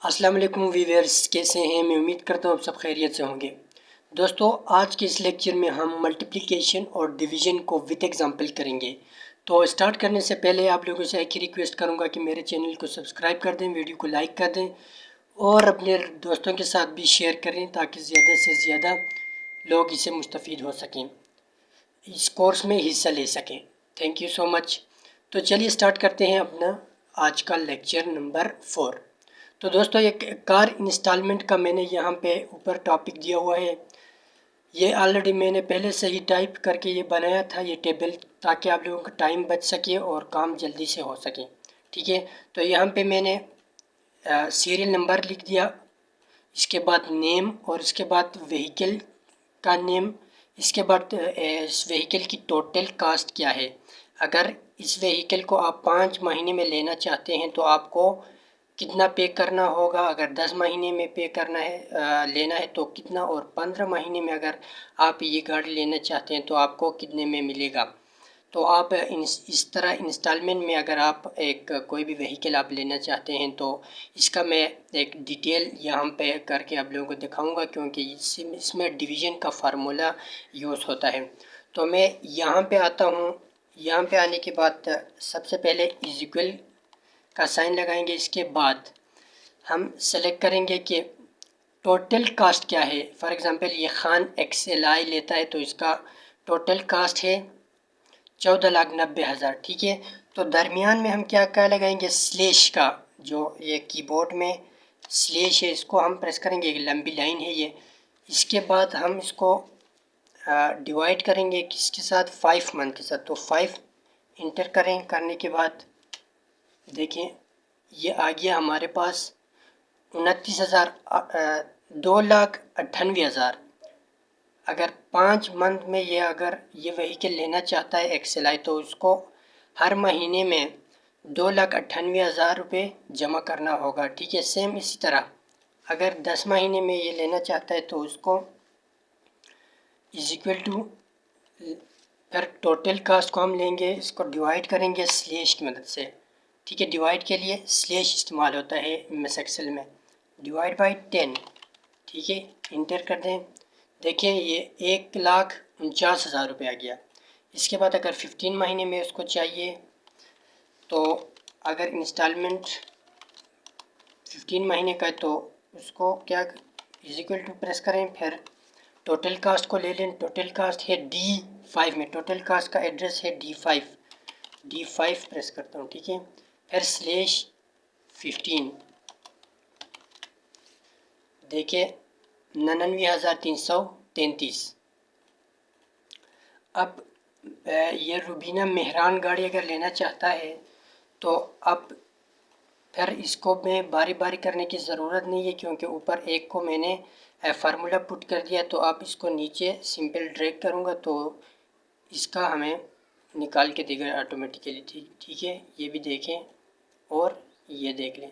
अस्सलाम वालेकुम व्यूअर्स, कैसे हैं? मैं उम्मीद करता हूँ आप सब खैरियत से होंगे। दोस्तों, आज के इस लेक्चर में हम मल्टीप्लिकेशन और डिवीजन को विद एग्जांपल करेंगे। तो स्टार्ट करने से पहले आप लोगों से एक ही रिक्वेस्ट करूँगा कि मेरे चैनल को सब्सक्राइब कर दें, वीडियो को लाइक कर दें और अपने दोस्तों के साथ भी शेयर करें ताकि ज़्यादा से ज़्यादा लोग इससे मुस्तफ़ीद हो सकें, इस कोर्स में हिस्सा ले सकें। Thank you so much. तो चलिए स्टार्ट करते हैं अपना आज का लेक्चर नंबर 4। तो दोस्तों, एक कार इंस्टॉलमेंट का मैंने यहाँ पे ऊपर टॉपिक दिया हुआ है। ये ऑलरेडी मैंने पहले से ही टाइप करके ये बनाया था ये टेबल, ताकि आप लोगों का टाइम बच सके और काम जल्दी से हो सके। ठीक है, तो यहाँ पे मैंने सीरियल नंबर लिख दिया, इसके बाद नेम और इसके बाद व्हीकल का नेम, इसके बाद इस व्हीकल की टोटल कास्ट क्या है। अगर इस व्हीकल को आप 5 महीने में लेना चाहते हैं तो आपको कितना पे करना होगा। अगर 10 महीने में पे करना है लेना है तो कितना, और 15 महीने में अगर आप ये गाड़ी लेना चाहते हैं तो आपको कितने में मिलेगा। तो आप इस तरह इंस्टॉलमेंट में अगर आप एक कोई भी व्हीकल आप लेना चाहते हैं तो इसका मैं एक डिटेल यहाँ पे करके आप लोगों को दिखाऊंगा, क्योंकि इसमें डिवीज़न का फार्मूला यूज़ होता है। तो मैं यहाँ पे आता हूँ। यहाँ पे आने के बाद सबसे पहले इज इक्वल का साइन लगाएंगे। इसके बाद हम सेलेक्ट करेंगे कि टोटल कास्ट क्या है। फॉर एग्ज़ाम्पल ये खान XLI लेता है तो इसका टोटल कास्ट है 14,90,000। ठीक है, तो दरमियान में हम क्या क्या लगाएंगे, स्लेश का, जो ये कीबोर्ड में स्लेश है इसको हम प्रेस करेंगे, एक लंबी लाइन है ये। इसके बाद हम इसको डिवाइड करेंगे किसके साथ, 5 मंथ के साथ। तो 5 इंटर करें, करने के बाद देखें ये आ गया हमारे पास 29,000, 2,98,000। अगर 5 मंथ में अगर ये व्हीकल लेना चाहता है XLI तो उसको हर महीने में 2,98,000 रुपये जमा करना होगा। ठीक है, सेम इसी तरह अगर 10 महीने में ये लेना चाहता है तो उसको इज इक्वल टू, फिर टोटल कास्ट को हम लेंगे, इसको डिवाइड करेंगे स्लेश की मदद से। ठीक है, डिवाइड के लिए स्लेश इस्तेमाल होता है MS एक्सेल में। Divide by 10। ठीक है, इंटर कर दें। देखें ये 1,49,000 रुपये आ गया। इसके बाद अगर 15 महीने में उसको चाहिए तो अगर इंस्टॉलमेंट 15 महीने का है तो उसको क्या इज इक्वल टू प्रेस करें, फिर टोटल कास्ट को ले लें। टोटल कास्ट है D5 में, टोटल कास्ट का एड्रेस है D5 प्रेस करता हूँ। ठीक है, फिर स्लेश 15, देखिए 99,333। अब ये रुबीना मेहरान गाड़ी अगर लेना चाहता है तो अब फिर इसको मैं बारी बारी करने की ज़रूरत नहीं है, क्योंकि ऊपर एक को मैंने फार्मूला पुट कर दिया। तो आप इसको नीचे सिंपल ड्रैग करूँगा तो इसका हमें निकाल के देगा ऑटोमेटिकली। ठीक है, ये भी देखें और ये देख लें।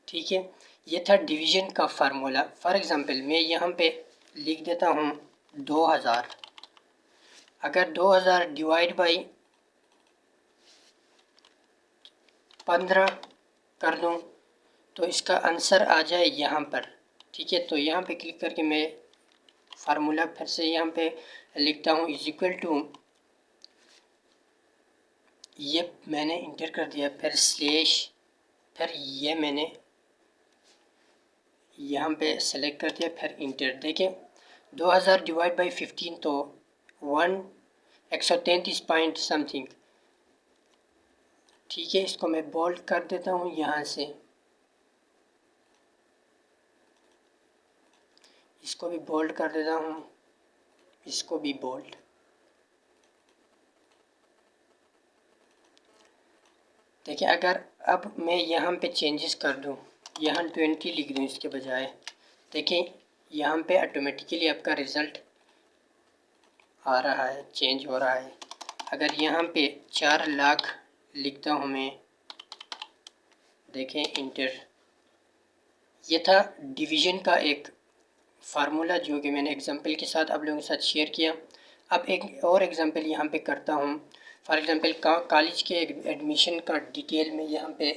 ठीक है, ये था डिवीज़न का फार्मूला। फॉर एग्ज़ाम्पल मैं यहाँ पे लिख देता हूँ 2000। अगर 2000 डिवाइड बाई 15 कर दूँ तो इसका आंसर आ जाए यहाँ पर। ठीक है, तो यहाँ पे क्लिक करके मैं फार्मूला फिर से यहाँ पे लिखता हूँ इज इक्वल टू, ये मैंने इंटर कर दिया, फिर स्लेश, फिर ये मैंने यहाँ पे सेलेक्ट कर दिया, फिर इंटर। देखिए 2000 डिवाइड बाई 15 तो 133 पॉइंट समथिंग। ठीक है, इसको मैं बोल्ड कर देता हूँ यहाँ से, इसको भी बोल्ड कर देता हूँ, इसको भी बोल्ड। देखिए अगर अब मैं यहाँ पे चेंजेस कर दूँ, यहाँ 20 लिख दूँ इसके बजाय, देखिए यहाँ पे ऑटोमेटिकली आपका रिज़ल्ट आ रहा है, चेंज हो रहा है। अगर यहाँ पे 4 लाख लिखता हूँ मैं, देखें इंटर। ये था डिवीज़न का एक फार्मूला जो कि मैंने एग्जांपल के साथ आप लोगों के साथ शेयर किया। अब एक और एग्जांपल यहाँ पे करता हूँ। फॉर एग्जांपल कॉलेज के एडमिशन का डिटेल में यहाँ पे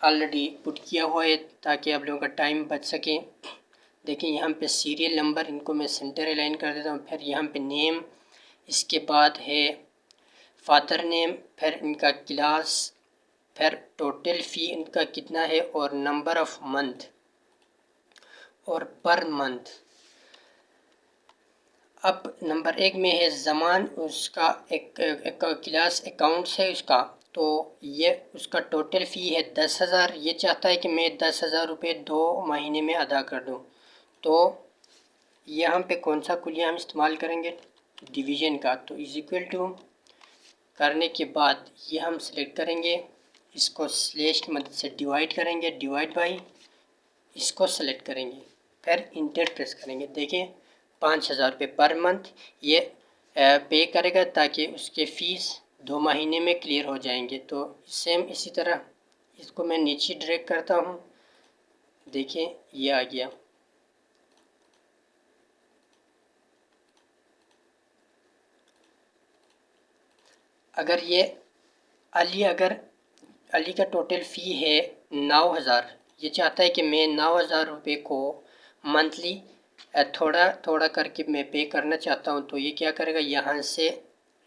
ऑलरेडी पुट किया हुआ है ताकि आप लोगों का टाइम बच सके। देखिए यहाँ पे सीरियल नंबर, इनको मैं सेंटर अलाइन कर देता हूँ। फिर यहाँ पे नेम, इसके बाद है फादर नेम, फिर इनका क्लास, फिर टोटल फ़ी इनका कितना है और नंबर ऑफ़ मंथ और पर मंथ। अब नंबर 1 में है ज़मान, उसका एक क्लास अकाउंट्स है उसका, तो ये उसका टोटल फ़ी है 10,000। ये चाहता है कि मैं 10,000 रुपये 2 महीने में अदा कर दूं। तो यहाँ पे कौन सा कुलिया हम इस्तेमाल करेंगे, डिवीज़न का। तो इज़ इक्वल टू करने के बाद ये हम सिलेक्ट करेंगे, इसको स्लैश की मदद से डिवाइड करेंगे, डिवाइड बाई इसको सेलेक्ट करेंगे, फिर इंटर प्रेस करेंगे। देखिए 5,000 रुपये पर मंथ ये पे करेगा ताकि उसके फ़ीस 2 महीने में क्लियर हो जाएंगे। तो सेम इसी तरह इसको मैं नीचे ड्रैग करता हूँ, देखिए ये आ गया। अगर ये अली का टोटल फ़ी है 9,000, ये चाहता है कि मैं 9,000 रुपये को मंथली थोड़ा थोड़ा करके मैं पे करना चाहता हूँ। तो ये क्या करेगा, यहाँ से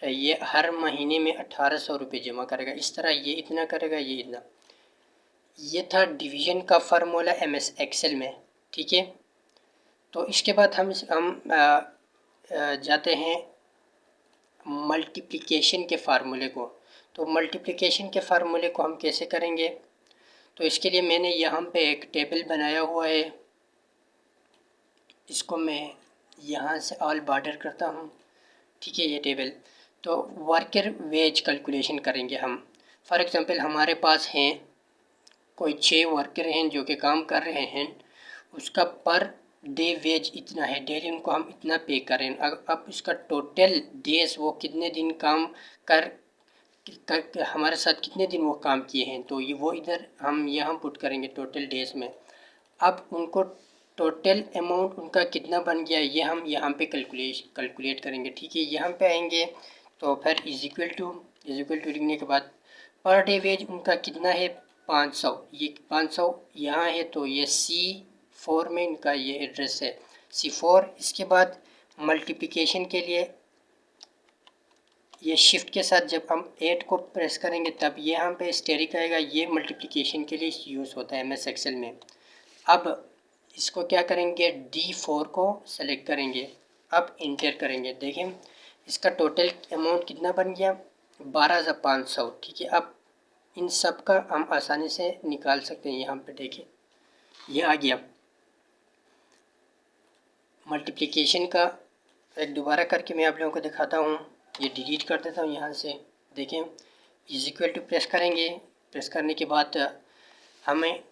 ये हर महीने में 1,800 रुपये जमा करेगा। इस तरह ये इतना करेगा, ये इतना। ये था डिवीज़न का फार्मूला MS एक्सेल में, ठीक है। तो इसके बाद हम जाते हैं मल्टीप्लिकेशन के फार्मूले को। तो मल्टीप्लिकेशन के फार्मूले को हम कैसे करेंगे, तो इसके लिए मैंने यहाँ पे एक टेबल बनाया हुआ है, इसको मैं यहाँ से ऑल बॉर्डर करता हूँ, ठीक है। ये टेबल, तो वर्कर वेज कैलकुलेशन करेंगे हम। फॉर एग्ज़ाम्पल हमारे पास हैं कोई 6 वर्कर हैं जो कि काम कर रहे हैं, उसका पर डे वेज इतना है, डेली उनको हम इतना पे करें। अब इसका टोटल डेज वो कितने दिन काम कर हमारे साथ कितने दिन वो काम किए हैं, तो ये वो इधर हम यहाँ पुट करेंगे टोटल डेज में। अब उनको टोटल अमाउंट उनका कितना बन गया ये हम यहाँ पे कैलकुलेट करेंगे, ठीक है। यहाँ पे आएंगे तो फिर इज इक्वल टू लिखने के बाद पर डे वेज उनका कितना है 500, ये 500 यहाँ है, तो ये C4 में इनका ये एड्रेस है C4। इसके बाद मल्टीप्लिकेशन के लिए ये शिफ्ट के साथ जब हम 8 को प्रेस करेंगे तब ये यहाँ पे स्टेरिक आएगा, ये मल्टीप्लिकेशन के लिए यूज़ होता है MS एक्सेल में। अब इसको क्या करेंगे, D4 को सेलेक्ट करेंगे, अब इंटर करेंगे। देखें इसका टोटल अमाउंट कितना बन गया 12,500, ठीक है। अब इन सब का हम आसानी से निकाल सकते हैं, यहाँ पे देखिए ये आ गया मल्टीप्लिकेशन का। एक दोबारा करके मैं आप लोगों को दिखाता हूँ, ये डिलीट कर देता हूँ यहाँ से। देखें इज इक्वल टू प्रेस करेंगे, प्रेस करने के बाद हमें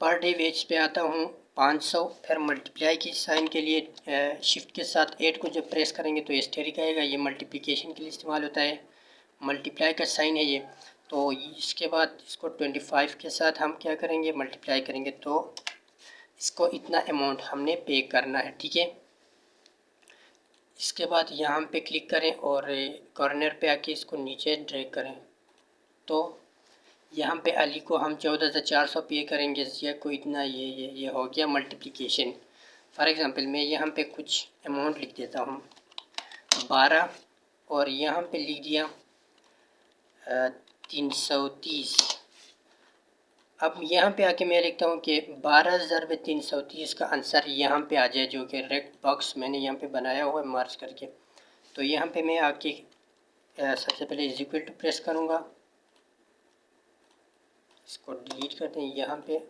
पर डे वेज पे आता हूँ 500, फिर मल्टीप्लाई की साइन के लिए शिफ्ट के साथ 8 को जब प्रेस करेंगे तो एस्टेरिक आएगा, ये मल्टीप्लिकेशन के लिए इस्तेमाल होता है, मल्टीप्लाई का साइन है ये। तो इसके बाद इसको 25 के साथ हम क्या करेंगे, मल्टीप्लाई करेंगे, तो इसको इतना अमाउंट हमने पे करना है, ठीक है। इसके बाद यहाँ पे क्लिक करें और कॉर्नर पे आके इसको नीचे ड्रैग करें, तो यहाँ पे अली को हम 14,400 पे करेंगे, ये को इतना ये हो गया मल्टीप्लिकेशन। फॉर एग्ज़ाम्पल मैं यहाँ पे कुछ अमाउंट लिख देता हूँ 12 और यहाँ पे लिख दिया 330। अब यहाँ पे आके मैं लिखता हूँ कि 12,330 का आंसर यहाँ पे आ जाए, जो कि रेड बॉक्स मैंने यहाँ पे बनाया हुआ है मार्च करके। तो यहाँ पे मैं आके सबसे पहले इज इक्वल टू प्रेस करूँगा, इसको डिलीट करते हैं। यहाँ पे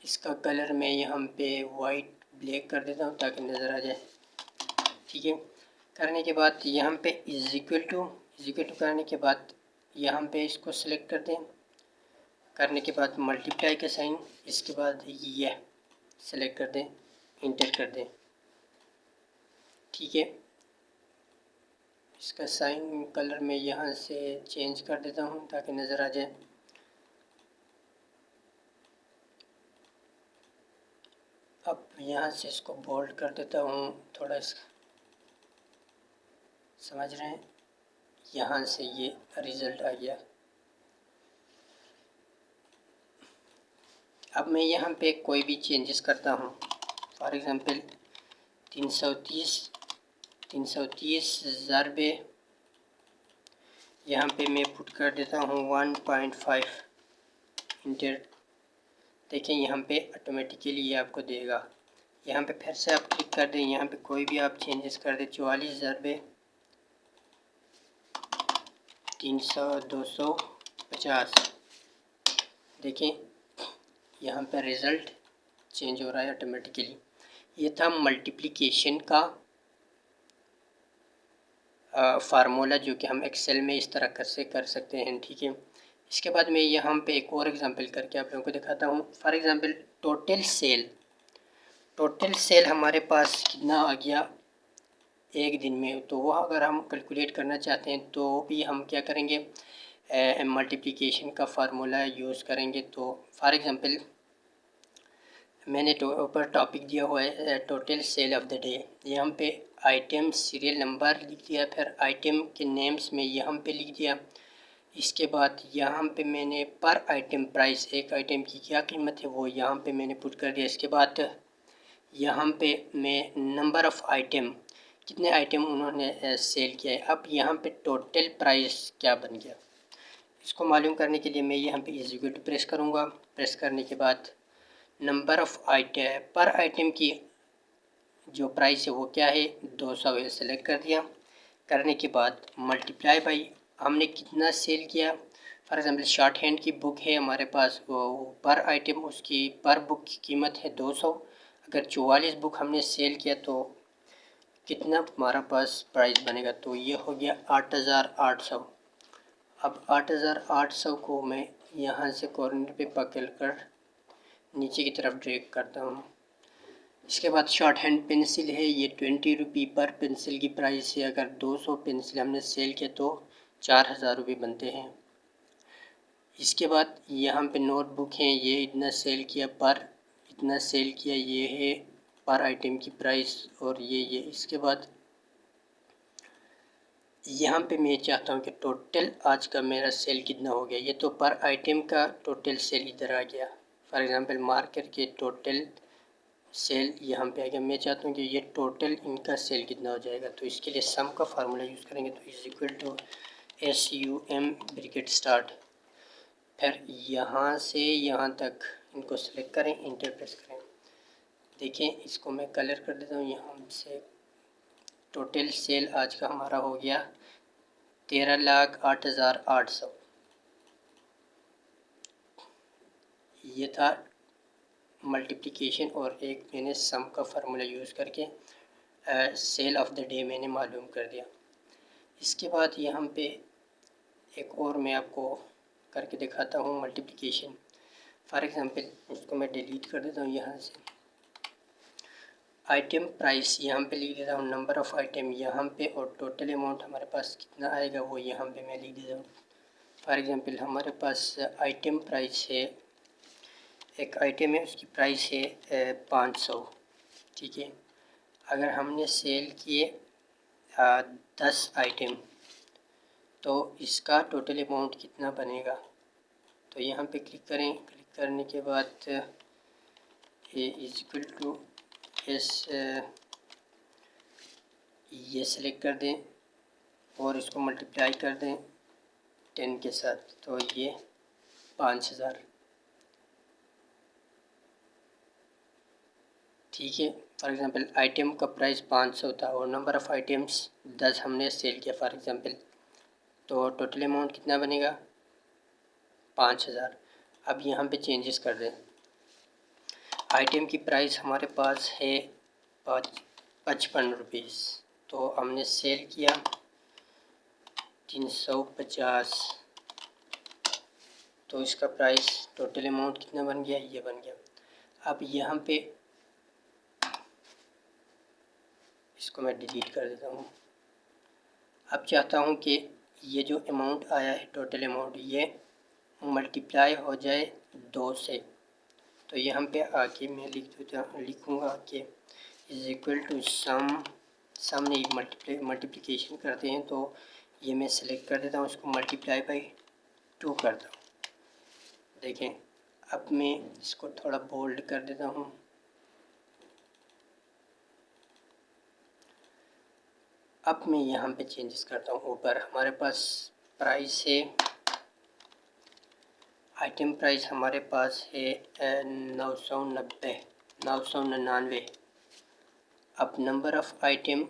इसका कलर मैं यहाँ पे वाइट ब्लैक कर देता हूँ ताकि नज़र आ जाए, ठीक है। करने के बाद यहाँ पे इज इक्वल टू करने के बाद यहाँ पे इसको सिलेक्ट कर दें, करने के बाद मल्टीप्लाई का साइन, इसके बाद ये सेलेक्ट कर दें, इंटर कर दें, ठीक है। इसका साइन कलर मैं यहाँ से चेंज कर देता हूँ ताकि नज़र आ जाए। अब यहाँ से इसको बोल्ड कर देता हूँ थोड़ा, इसका समझ रहे हैं, यहाँ से ये रिज़ल्ट आ गया। अब मैं यहाँ पे कोई भी चेंजेस करता हूँ, फॉर एग्ज़ाम्पल 330 ज़रबे यहाँ पे मैं पुट कर देता हूँ 1.5 इंटर। देखें यहाँ पे ऑटोमेटिकली ये आपको देगा। यहाँ पे फिर से आप क्लिक कर दें, यहाँ पे कोई भी आप चेंजेस कर दें 44 ज़रबे 250। देखें यहाँ पे रिज़ल्ट चेंज हो रहा है ऑटोमेटिकली। ये था मल्टीप्लिकेशन का फार्मूला जो कि हम एक्सेल में इस तरह कर सकते हैं, ठीक है। इसके बाद मैं यहाँ पे एक और एग्जांपल करके आप लोगों को दिखाता हूँ। फॉर एग्जांपल टोटल सेल हमारे पास कितना आ गया एक दिन में, तो वह अगर हम कैलकुलेट करना चाहते हैं तो भी हम क्या करेंगे, मल्टीप्लिकेशन का फार्मूला यूज़ करेंगे। तो फॉर एग्जांपल मैंने ऊपर टॉपिक दिया हुआ है total sale of the day. यहाँ पे आइटम सीरियल नंबर लिख दिया, फिर आइटम के नेम्स में यहाँ पे लिख दिया। इसके बाद यहाँ पे मैंने पर आइटम प्राइस, एक आइटम की क्या कीमत है वो यहाँ पे मैंने पुट कर दिया। इसके बाद यहाँ पे मैं नंबर ऑफ़ आइटम, कितने आइटम उन्होंने सेल किया है। अब यहाँ पे टोटल प्राइस क्या बन गया, इसको मालूम करने के लिए मैं यहाँ पे इज इक्वल टू प्रेस करूँगा। प्रेस करने के बाद नंबर ऑफ़ आइटम, पर आइटम की जो प्राइस है वो क्या है 200 है, सेलेक्ट कर दिया। करने के बाद मल्टीप्लाई बाई हमने कितना सेल किया। फॉर एग्ज़ाम्पल शॉर्ट हैंड की बुक है हमारे पास, वो पर आइटम उसकी पर बुक की कीमत है 200। अगर 44 बुक हमने सेल किया तो कितना हमारा पास प्राइस बनेगा, तो ये हो गया 8800। अब 8800 को मैं यहाँ से कॉर्नर पे पकड़ कर नीचे की तरफ ड्रैग करता हूँ। इसके बाद शॉर्ट हैंड पेंसिल है, ये 20 रुपये पर पेंसिल की प्राइस है। अगर 200 पेंसिल हमने सेल किया तो 4000 रुपये बनते हैं। इसके बाद यहाँ पे नोटबुक हैं, ये इतना सेल किया पर इतना सेल किया, ये है पर आइटम की प्राइस और ये। इसके बाद यहाँ पे मैं चाहता हूँ कि टोटल आज का मेरा सेल कितना हो गया। ये तो पर आइटम का टोटल सेल इधर आ गया। फॉर एग्ज़ाम्पल मार्केट के टोटल सेल यहाँ पे आ गया। मैं चाहता हूँ कि ये टोटल इनका सेल कितना हो जाएगा, तो इसके लिए सम का फार्मूला यूज़ करेंगे। तो is equal to SUM bracket start, फिर यहाँ से यहाँ तक इनको सेलेक्ट करें, इंटर प्रेस करें। देखें इसको मैं कलर कर देता हूँ यहाँ से। टोटल सेल आज का हमारा हो गया 13,08,800। ये था मल्टीप्लिकेशन और एक मैंने सम का फार्मूला यूज़ करके सेल ऑफ द डे मैंने मालूम कर दिया। इसके बाद यहाँ पे एक और मैं आपको करके दिखाता हूँ मल्टीप्लिकेशन। फॉर एग्ज़ाम्पल इसको मैं डिलीट कर देता हूँ यहाँ से। आइटम प्राइस यहाँ पे लिख देता हूँ, नंबर ऑफ़ आइटम यहाँ पे, और टोटल अमाउंट हमारे पास कितना आएगा वो यहाँ पे मैं लिख देता हूँ। फॉर एग्ज़ाम्पल हमारे पास आइटम प्राइस है, एक आइटम है उसकी प्राइस है 500, ठीक है। अगर हमने सेल किए 10 आइटम तो इसका टोटल अमाउंट कितना बनेगा। तो यहाँ पे क्लिक करें, क्लिक करने के बाद ए इज इक्वल टू एस, ये सेलेक्ट कर दें और इसको मल्टीप्लाई कर दें 10 के साथ, तो ये 5000, ठीक है। फॉर एग्ज़ाम्पल आइटम का प्राइस 500 था और नंबर ऑफ़ आइटम्स 10 हमने सेल किया फॉर एग्ज़ाम्पल, तो टोटल अमाउंट कितना बनेगा 5000। अब यहाँ पे चेंजेस कर दें। आइटम की प्राइस हमारे पास है 55 रुपीज़, तो हमने सेल किया 350, तो इसका प्राइस टोटल अमाउंट कितना बन गया, ये बन गया। अब यहाँ पे इसको मैं डिलीट कर देता हूँ। अब चाहता हूँ कि ये जो अमाउंट आया है टोटल अमाउंट, ये मल्टीप्लाई हो जाए 2 से। तो यहाँ पे आके मैं लिखूँगा कि इज़ इक्वल टू सामने मल्टीप्लिकेशन करते हैं, तो ये मैं सेलेक्ट कर देता हूँ, इसको मल्टीप्लाई बाई 2 करता हूँ। देखें अब मैं इसको थोड़ा बोल्ड कर देता हूँ। अब मैं यहाँ पे चेंजेस करता हूँ। ऊपर हमारे पास प्राइस है, आइटम प्राइस हमारे पास है 999। अब number of item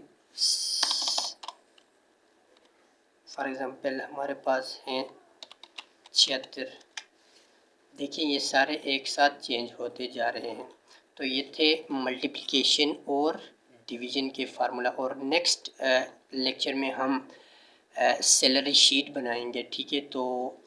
for example हमारे पास हैं 76। देखिए ये सारे एक साथ चेंज होते जा रहे हैं। तो ये थे मल्टीप्लिकेशन और डिवीज़न के फार्मूला। और नेक्स्ट लेक्चर में हम सैलरी शीट बनाएंगे, ठीक है। तो